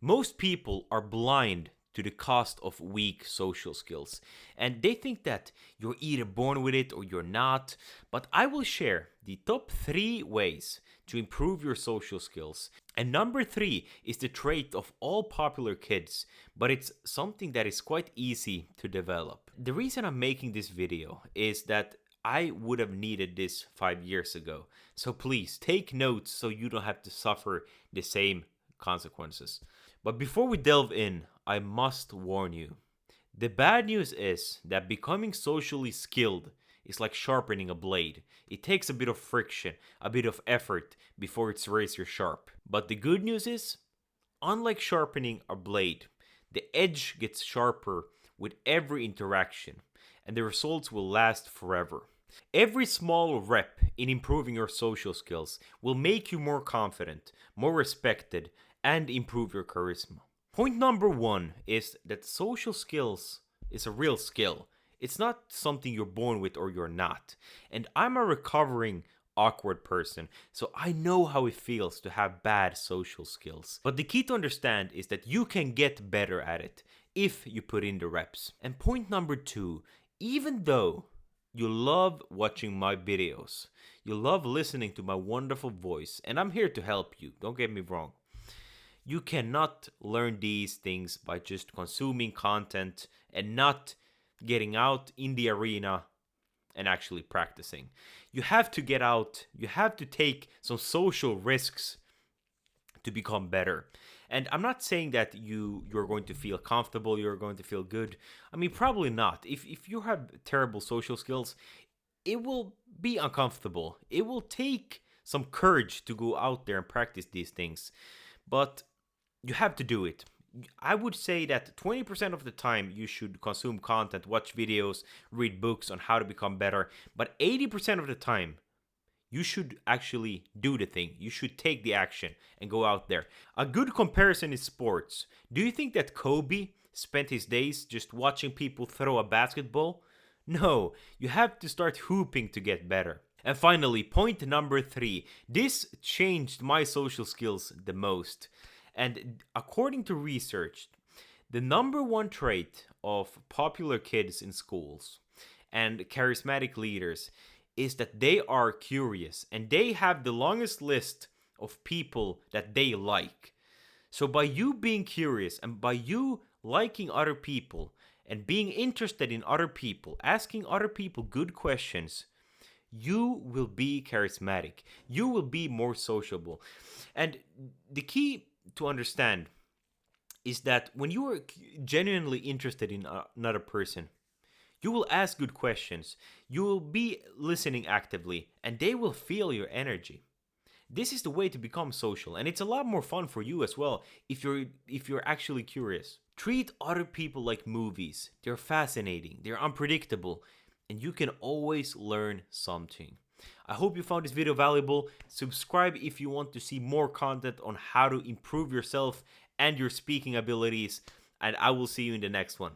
Most people are blind to the cost of weak social skills, and they think that you're either born with it or you're not. But I will share the top 3 ways to improve your social skills. And number 3 is the trait of all popular kids, but it's something that is quite easy to develop. The reason I'm making this video is that I would have needed this 5 years ago. So please take notes so you don't have to suffer the same consequences. But before we delve in, I must warn you. The bad news is that becoming socially skilled is like sharpening a blade. It takes a bit of friction, a bit of effort before it's razor sharp. But the good news is, unlike sharpening a blade, the edge gets sharper with every interaction, and the results will last forever. Every small rep in improving your social skills will make you more confident, more respected, and improve your charisma. Point number 1 is that social skills is a real skill. It's not something you're born with or you're not. And I'm a recovering awkward person, so I know how it feels to have bad social skills. But the key to understand is that you can get better at it if you put in the reps. And point number 2, even though you love watching my videos, you love listening to my wonderful voice, and I'm here to help you, don't get me wrong. You cannot learn these things by just consuming content and not getting out in the arena and actually practicing. You have to get out, you have to take some social risks to become better. And I'm not saying that you're going to feel comfortable, you're going to feel good. I mean, probably not. If you have terrible social skills, it will be uncomfortable. It will take some courage to go out there and practice these things. But you have to do it. I would say that 20% of the time you should consume content, watch videos, read books on how to become better. But 80% of the time, you should actually do the thing. You should take the action and go out there. A good comparison is sports. Do you think that Kobe spent his days just watching people throw a basketball? No, you have to start hooping to get better. And finally, point number 3. This changed my social skills the most. And according to research, the number 1 trait of popular kids in schools and charismatic leaders is that they are curious and they have the longest list of people that they like. So by you being curious and by you liking other people and being interested in other people, asking other people good questions, you will be charismatic. You will be more sociable. And the key to understand is that when you are genuinely interested in another person, you will ask good questions, you will be listening actively, and they will feel your energy. This is the way to become social, and it's a lot more fun for you as well if you're actually curious. Treat other people like movies. They're fascinating, they're unpredictable, and you can always learn something. I hope you found this video valuable. Subscribe if you want to see more content on how to improve yourself and your speaking abilities, and I will see you in the next one.